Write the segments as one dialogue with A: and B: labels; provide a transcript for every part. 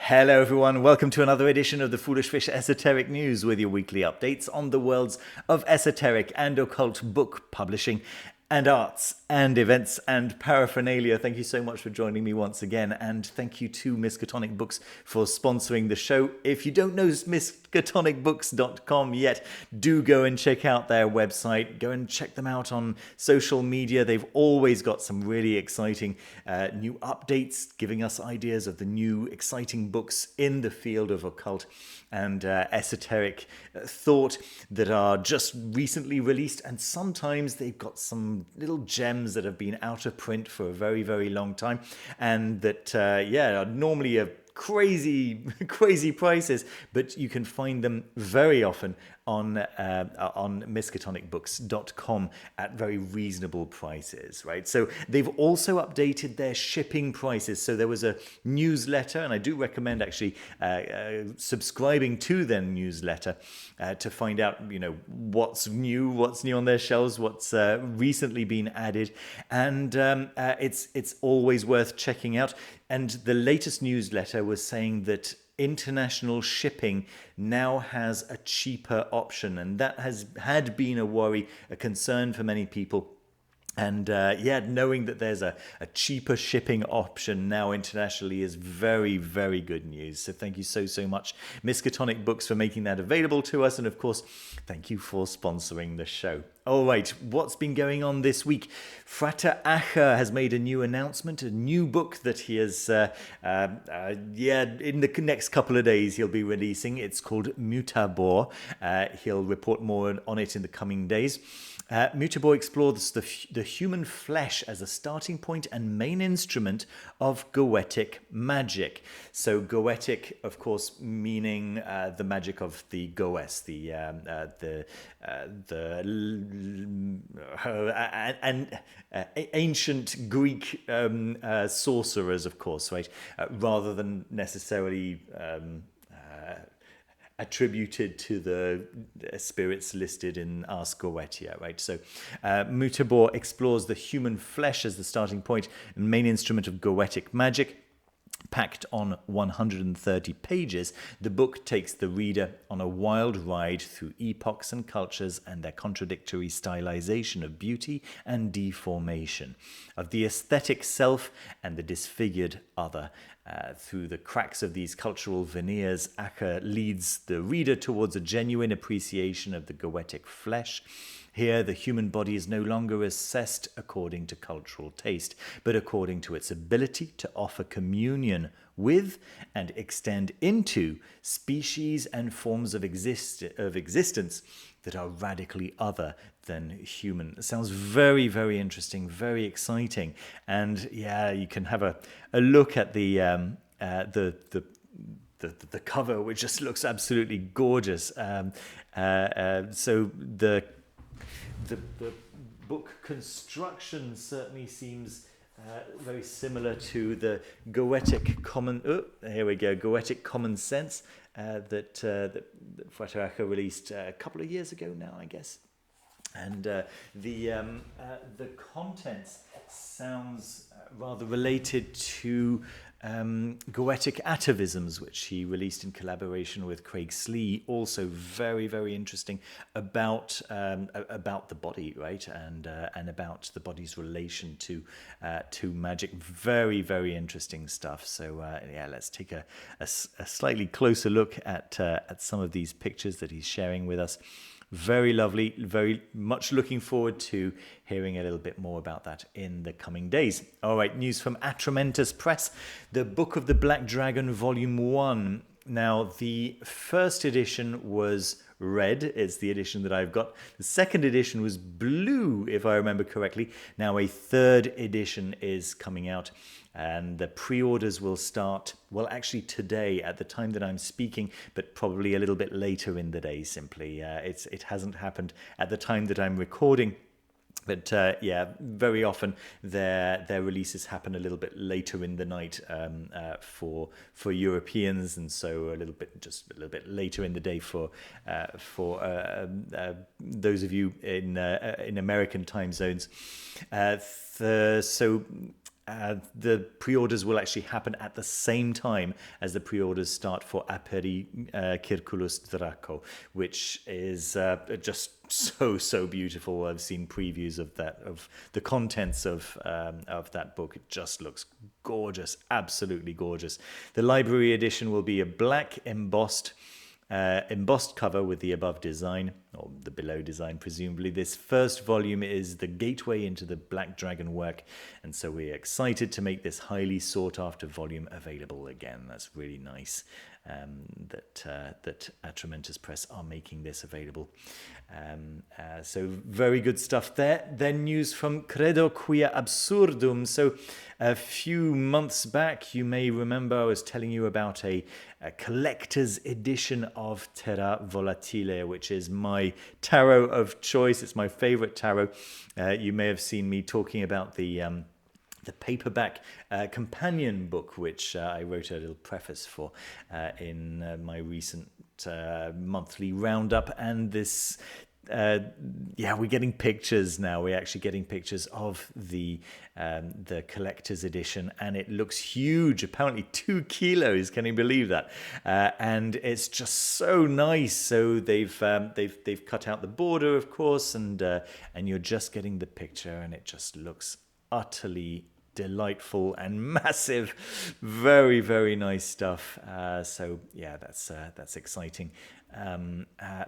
A: Hello everyone, welcome to another edition of the Foolish Fish Esoteric News with your weekly updates on the worlds of esoteric and occult book publishing and arts and events and paraphernalia. Thank you so much for joining me once again, and thank you to Miskatonic Books for sponsoring the show. If you don't know miskatonicbooks.com yet, do go and check out their website. Go and check them out on social media. They've always got some really exciting new updates, giving us ideas of the new exciting books in the field of occult and esoteric thought that are just recently released, and sometimes they've got some little gems that have been out of print for a very, very long time, and that are normally a crazy prices, but you can find them very often on miskatonicbooks.com at very reasonable prices, right? So they've also updated their shipping prices. So there was a newsletter, and I do recommend actually subscribing to their newsletter to find out, what's new on their shelves, what's recently been added, and it's always worth checking out. And the latest newsletter was saying that international shipping now has a cheaper option, and that had been a worry, a concern for many people. And knowing that there's a cheaper shipping option now internationally is very, very good news. So thank you so much, Miskatonic Books, for making that available to us. And of course, thank you for sponsoring the show. All right, what's been going on this week? Frater has made a new announcement, a new book that he has, in the next couple of days he'll be releasing. It's called Mutabor. He'll report more on it in the coming days. Mutabor explores the human flesh as a starting point and main instrument of goetic magic. So goetic, of course, meaning the magic of the goes, the ancient Greek sorcerers, of course, right? Rather than necessarily attributed to the spirits listed in Ars Goetia, right? So Mutabor explores the human flesh as the starting point and main instrument of goetic magic. Packed on 130 pages, the book takes the reader on a wild ride through epochs and cultures and their contradictory stylization of beauty and deformation, of the aesthetic self and the disfigured other. Through the cracks of these cultural veneers, Acker leads the reader towards a genuine appreciation of the goetic flesh. Here, the human body is no longer assessed according to cultural taste, but according to its ability to offer communion with and extend into species and forms of existence that are radically other than human. It sounds very, very interesting, very exciting, and you can have a look at the cover, which just looks absolutely gorgeous. So the book construction certainly seems very similar to the goetic common sense that Frater released a couple of years ago now, I guess. And the contents sounds rather related to goetic atavisms, which he released in collaboration with Craig Slee. Also very, very interesting about the body, right, and about the body's relation to magic. Very, very interesting stuff. So let's take a slightly closer look at some of these pictures that he's sharing with us. Very lovely, very much looking forward to hearing a little bit more about that in the coming days. All right, news from Atramentus Press, The Book of the Black Dragon, Volume 1. Now, the first edition was red. It's the edition that I've got. The second edition was blue, if I remember correctly. Now, a third edition is coming out, and the pre-orders will start, well, actually today at the time that I'm speaking, but probably a little bit later in the day simply. It hasn't happened at the time that I'm recording. But very often their releases happen a little bit later in the night for Europeans, and so a little bit later in the day for those of you in American time zones. So the pre-orders will actually happen at the same time as the pre-orders start for Aperi Circulus Draco, which is just so beautiful. I've seen previews of that, of the contents of that book. It just looks gorgeous, absolutely gorgeous. The library edition will be a black embossed cover with the above design, or the below design presumably. This first volume is the gateway into the Black Dragon work, and so we're excited to make this highly sought after volume available again. That's really nice that Atramentus Press are making this available. So very good stuff there. Then news from Credo Quia Absurdum. So a few months back, you may remember I was telling you about a collector's edition of Terra Volatile, which is my tarot of choice. It's my favorite tarot. You may have seen me talking about the paperback companion book, which I wrote a little preface for in my recent monthly roundup. And this, we're getting pictures now. We're actually getting pictures of the collector's edition, and it looks huge. Apparently 2 kilos. Can you believe that? And it's just so nice. So they've cut out the border, of course, and you're just getting the picture, and it just looks utterly delightful and massive. Very, very nice stuff. So yeah, that's exciting.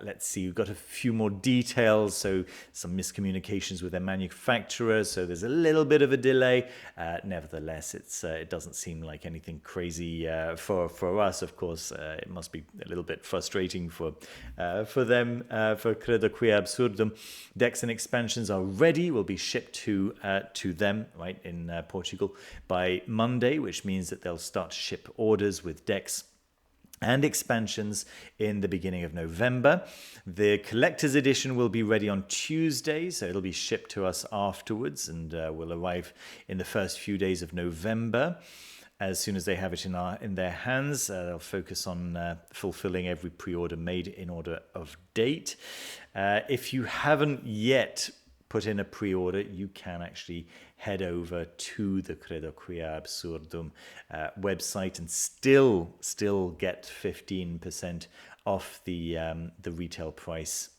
A: Let's see, we've got a few more details. So some miscommunications with their manufacturer, so there's a little bit of a delay. Nevertheless, it doesn't seem like anything crazy for us. Of course, it must be a little bit frustrating for them, for Credo Quia Absurdum. Decks and expansions are ready, will be shipped to them, right, in Portugal by Monday, which means that they'll start to ship orders with decks and expansions in the beginning of November. The collector's edition will be ready on Tuesday, so it'll be shipped to us afterwards, and will arrive in the first few days of November. As soon as they have it in their hands, they'll focus on fulfilling every pre-order made in order of date. If you haven't yet put in a pre-order, you can actually head over to the Credo Quia Absurdum website and still get 15% off the retail price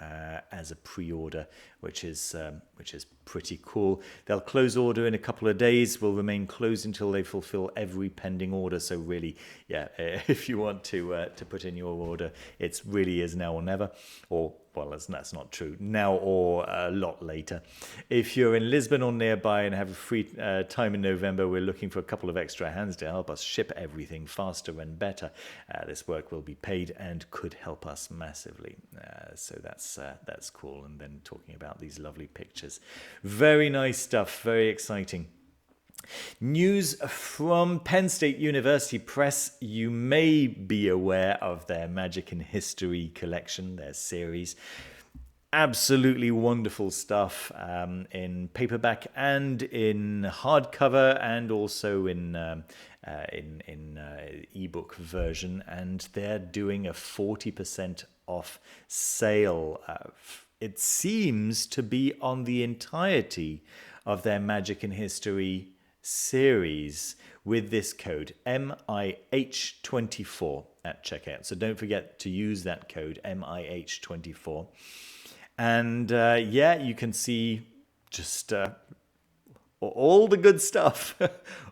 A: as a pre-order, which is pretty cool. They'll close order in a couple of days, will remain closed until they fulfill every pending order. So really, yeah, if you want to put in your order, it really is now or never, or well, that's not true, now or a lot later. If you're in Lisbon or nearby and have a free time in November, we're looking for a couple of extra hands to help us ship everything faster and better. This work will be paid and could help us massively. So that's cool. And then talking about these lovely pictures. Very nice stuff, very exciting. News from Penn State University Press. You may be aware of their Magic and History collection, their series. Absolutely wonderful stuff in paperback and in hardcover, and also in ebook version. And they're doing a 40% off sale. It seems to be on the entirety of their Magic and History series with this code MIH24 at checkout. So don't forget to use that code MIH24. And you can see just all the good stuff,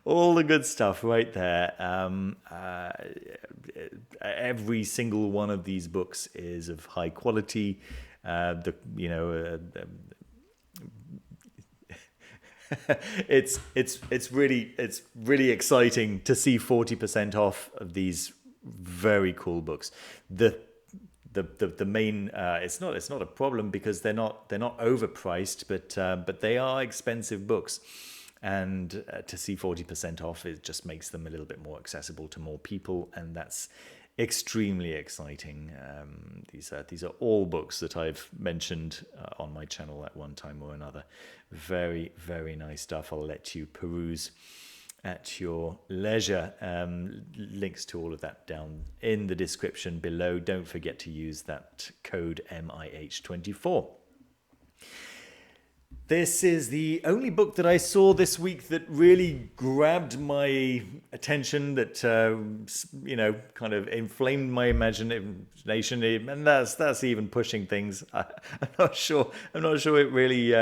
A: all the good stuff right there. Every single one of these books is of high quality. It's really exciting to see 40% off of these very cool books. The main it's not a problem because they're not overpriced, but they are expensive books, and to see 40% off, it just makes them a little bit more accessible to more people, and that's extremely exciting. These are all books that I've mentioned on my channel at one time or another. Very, very nice stuff. I'll let you peruse at your leisure. Links to all of that down in the description below. Don't forget to use that code MIH24. This is the only book that I saw this week that really grabbed my attention, that kind of inflamed my imagination, and that's even pushing things. I'm not sure. I'm not sure it really,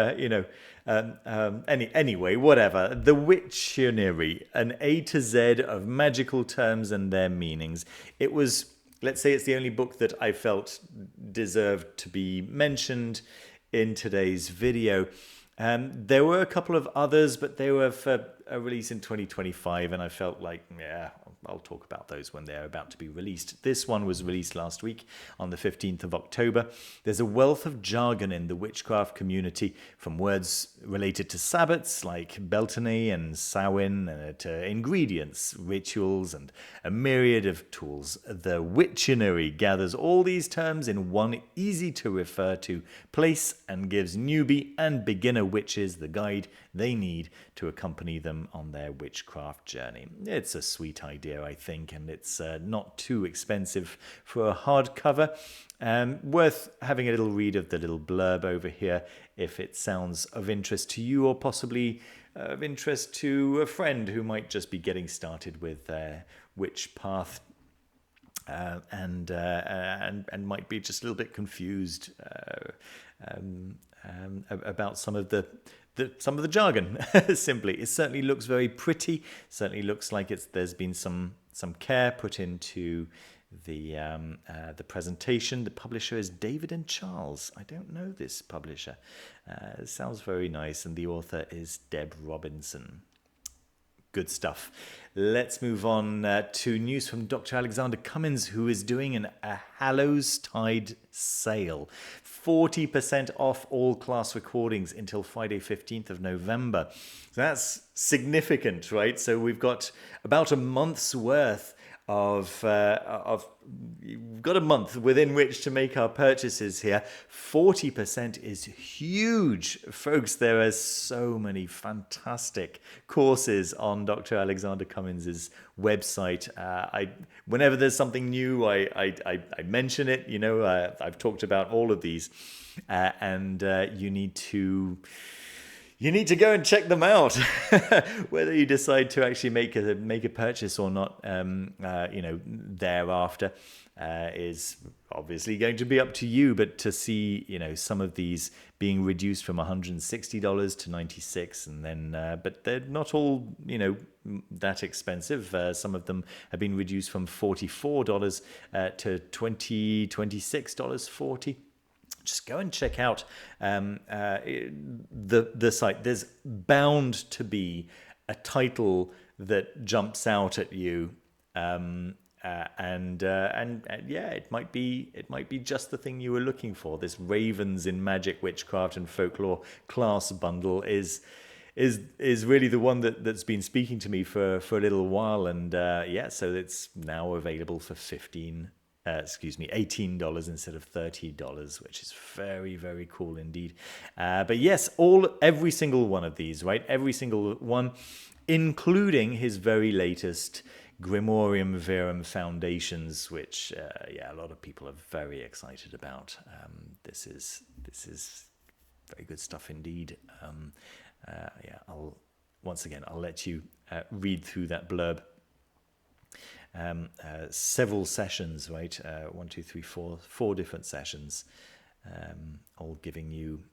A: Anyway, whatever. The Witch-ionary, an A to Z of magical terms and their meanings. It was, let's say, it's the only book that I felt deserved to be mentioned in today's video. There were a couple of others, but they were for a release in 2025, and I felt like, yeah, I'll talk about those when they're about to be released. This one was released last week on the 15th of October. There's a wealth of jargon in the witchcraft community, from words related to Sabbats like Beltane and Samhain, to ingredients, rituals, and a myriad of tools. The Witch-ionary gathers all these terms in one easy-to-refer-to place and gives newbie and beginner witches the guide they need to accompany them on their witchcraft journey. It's a sweet idea, I think, and it's not too expensive for a hardcover. Worth having a little read of the little blurb over here if it sounds of interest to you, or possibly of interest to a friend who might just be getting started with their witch path. And might be just a little bit confused about some of the jargon. Simply, it certainly looks very pretty. Certainly looks like there's been some care put into the presentation. The publisher is David and Charles. I don't know this publisher. It sounds very nice, and the author is Deb Robinson. Good stuff. Let's move on to news from Dr. Alexander Cummins, who is doing a Hallows Tide sale. 40% off all class recordings until Friday, 15th of November. So that's significant, right? So we've got about a month's worth of we've got a month within which to make our purchases here. 40% is huge, folks. There are so many fantastic courses on Dr. Alexander Cummins's website. Whenever there's something new, I mention it. I've talked about all of these, and you need to go and check them out. Whether you decide to actually make a purchase or not, thereafter, is obviously going to be up to you. But to see, some of these being reduced from $160 to $96, and then, but they're not all, that expensive. Some of them have been reduced from $44 to $26.40. Just go and check out the site. There's bound to be a title that jumps out at you, and it might be just the thing you were looking for. This Ravens in Magic, Witchcraft, and Folklore class bundle is really the one that's been speaking to me for a little while, and so it's now available for $18 instead of $30, which is very, very cool indeed. But yes, every single one of these, right? Every single one, including his very latest Grimorium Verum Foundations, which a lot of people are very excited about. This is very good stuff indeed. I'll let you read through that blurb. Several sessions, right? 1, 2, 3, 4 different sessions, all giving you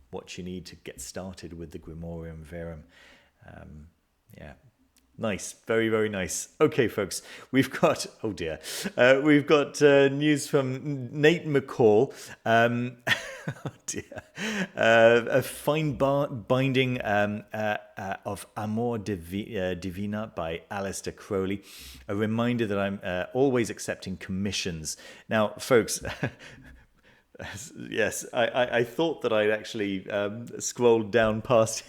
A: what you need to get started with the Grimorium Verum. Nice, very, very nice. Okay, folks, we've got news from Nate McCall. A fine binding of Amor Divina by Alistair Crowley. A reminder that I'm always accepting commissions. Now, folks, yes, I thought that I'd actually scrolled down past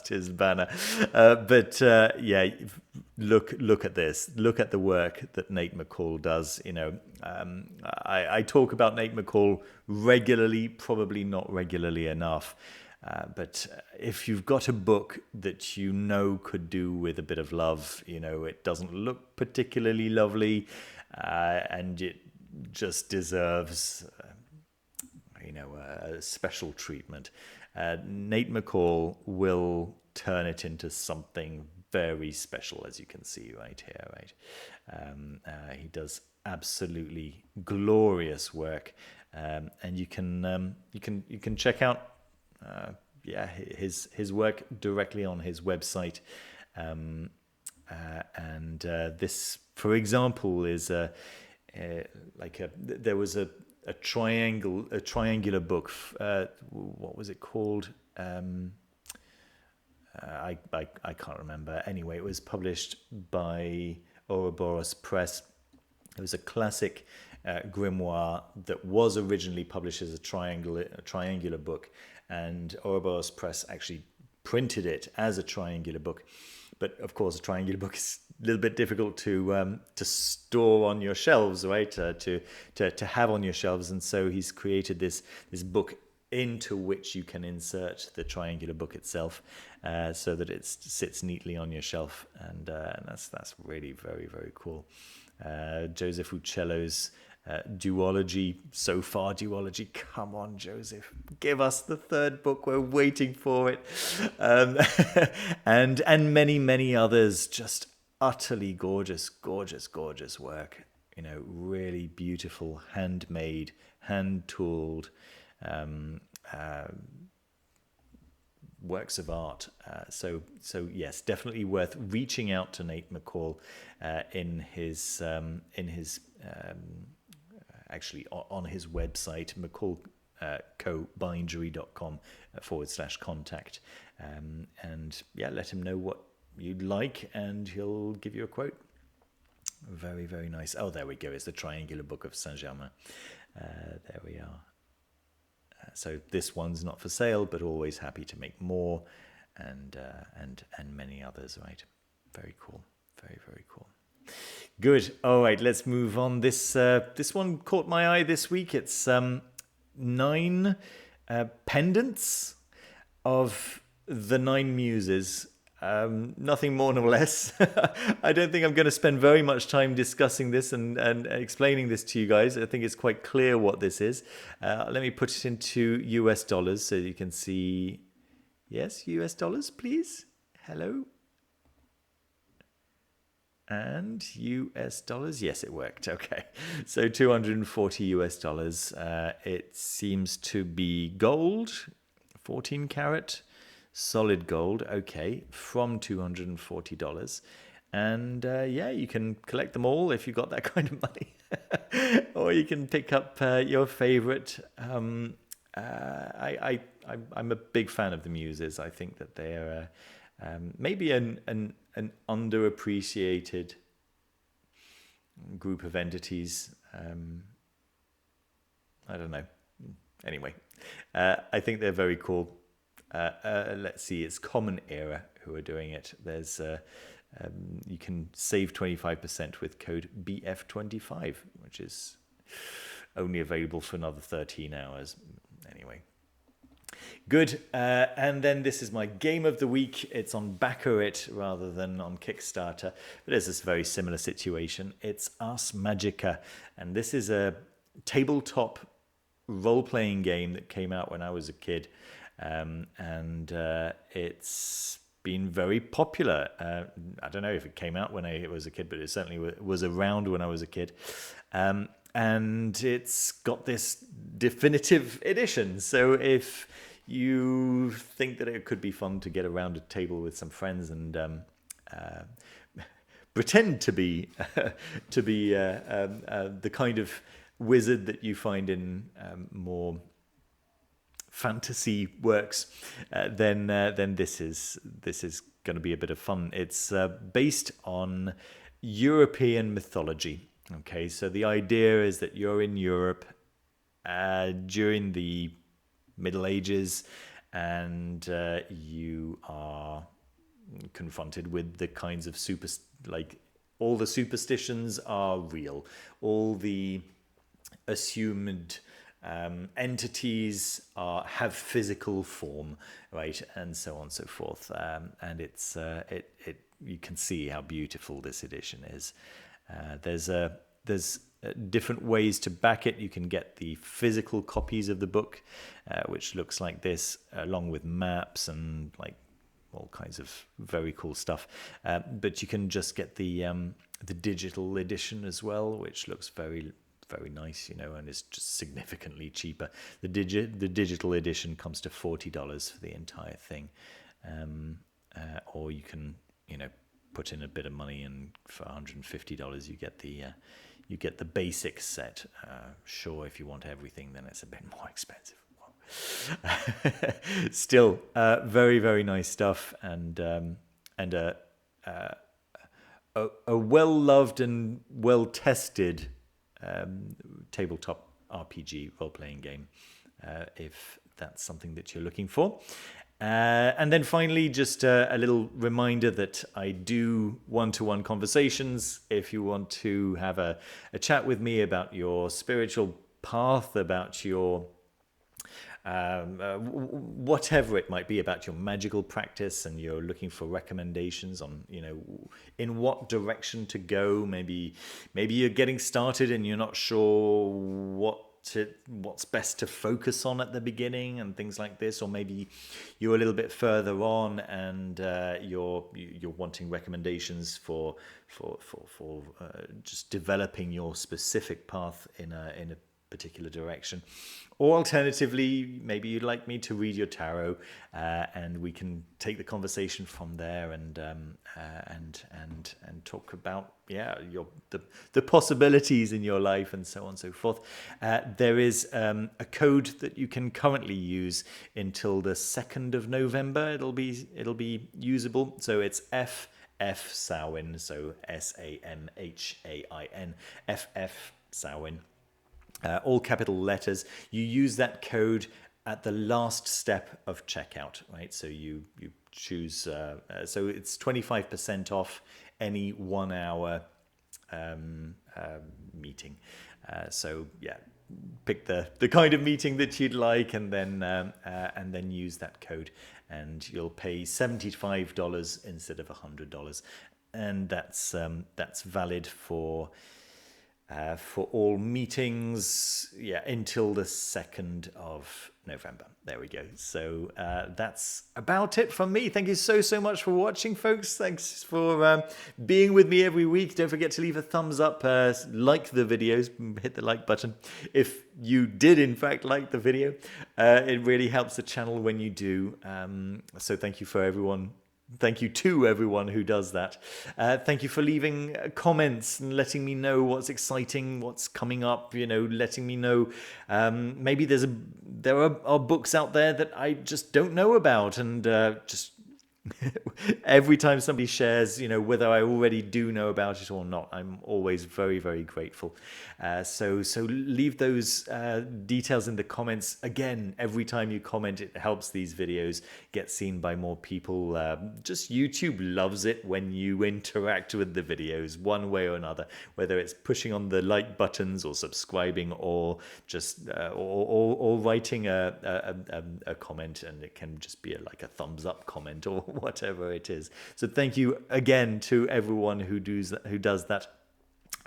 A: his banner, but look at this. Look at the work that Nate McCall does. I talk about Nate McCall regularly, probably not regularly enough. But if you've got a book that could do with a bit of love, it doesn't look particularly lovely, and it just deserves, a special treatment. Nate McCall will turn it into something very special, as you can see right here. Right, he does absolutely glorious work, and you can check out his work directly on his website. This, for example, is there was a triangular book. What was it called? I can't remember. Anyway, it was published by Ouroboros Press. It was a classic grimoire that was originally published as a triangular book, and Ouroboros Press actually printed it as a triangular book. But of course, a triangular book is a little bit difficult to store on your shelves, right? To have on your shelves, and so he's created this book into which you can insert the triangular book itself, so that it sits neatly on your shelf, and that's really very, very cool. Joseph Uccello's duology, so far duology. Come on, Joseph, give us the third book. We're waiting for it. And many others. Just utterly gorgeous work. You know, really beautiful, handmade, hand-tooled works of art. So yes, definitely worth reaching out to Nate McCall in his actually on his website, mccallcobindery.com/contact, and yeah, let him know what you'd like, and he'll give you a quote. Very, very nice. Oh, there we go. It's the Triangular Book of Saint-Germain. There we are. So this one's not for sale, but always happy to make more, and many others. Right. Very cool. Very, very cool. Good. All right, let's move on. This one caught my eye this week. It's 9 pendants of the 9 Muses. Nothing more nor less. I don't think I'm going to spend very much time discussing this and explaining this to you guys. I think it's quite clear what this is. Let me put it into US dollars so you can see. Yes, US dollars, please. Hello. And US dollars. Yes, it worked. Okay. So 240 US dollars. It seems to be gold, 14 karat, solid gold. Okay. From $240. And yeah, you can collect them all if you've got that kind of money. Or you can pick up your favorite. I'm a big fan of the Muses. I think that they're maybe an underappreciated group of entities. I don't know. Anyway, I think they're very cool. Let's see, it's Common Era who are doing it. There's you can save 25% with code BF25, which is only available for another 13 hours. Anyway. Good. And then this is my game of the week. It's on Baccarit rather than on Kickstarter, but it's this very similar situation. It's Ars Magica, and this is a tabletop role-playing game that came out when I was a kid, and it's been very popular. I don't know if it came out when I was a kid, but it certainly was around when I was a kid. And it's got this definitive edition. So if you think that it could be fun to get around a table with some friends and pretend to be the kind of wizard that you find in more fantasy works, then this is going to be a bit of fun. It's based on European mythology. Okay, so the idea is that you're in Europe during the Middle Ages, and you are confronted with the kinds of all the superstitions are real, all the assumed entities have physical form, right, and so on and so forth. And it's you can see how beautiful this edition is. There's different ways to back it. You can get the physical copies of the book, which looks like this, along with maps and like all kinds of very cool stuff. But you can just get the digital edition as well, which looks very nice, you know, and it's just significantly cheaper. The digital edition comes to $40 for the entire thing, or you can, you know, put in a bit of money, and for $150 you get the basic set. Sure, if you want everything, then it's a bit more expensive. Still, very nice stuff, and a well-loved and well-tested tabletop RPG role-playing game, if that's something that you're looking for. And then finally, just a little reminder that I do one-to-one conversations. If you want to have a chat with me about your spiritual path, about your whatever it might be, about your magical practice, and you're looking for recommendations on, you know, in what direction to go. Maybe you're getting started and you're not sure what's best to focus on at the beginning and things like this, or maybe you're a little bit further on and you're wanting recommendations for just developing your specific path in a particular direction. Or alternatively, maybe you'd like me to read your tarot, and we can take the conversation from there and talk about the possibilities in your life and so on and so forth. There is a code that you can currently use until the 2nd of November. It'll be usable. So it's FF Samhain, so SAMHAIN, FF Samhain. All capital letters. You use that code at the last step of checkout, right? So you choose, so it's 25% off any 1 hour meeting. So yeah, pick the kind of meeting that you'd like, and then use that code, and you'll pay $75 instead of $100, and that's valid for all meetings, until the 2nd of November. There we go. So that's about it from me. Thank you so much for watching, folks. Thanks for being with me every week. Don't forget to leave a thumbs up, like the videos, hit the like button if you did in fact like the video. It really helps the channel when you do. So thank you for everyone. Thank you to everyone who does that. Thank you for leaving comments and letting me know what's exciting, what's coming up, you know, letting me know maybe there are books out there that I just don't know about, and just every time somebody shares, you know, whether I already do know about it or not, I'm always very grateful. So leave those details in the comments. Again, every time you comment, it helps these videos get seen by more people. Just YouTube loves it when you interact with the videos one way or another, whether it's pushing on the like buttons or subscribing, or just or writing a comment, and it can just be like a thumbs up comment or whatever it is. So thank you again to everyone who does that.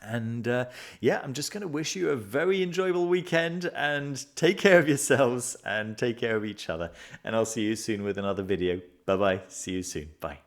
A: And I'm just going to wish you a very enjoyable weekend, and take care of yourselves and take care of each other. And I'll see you soon with another video. Bye-bye. See you soon. Bye.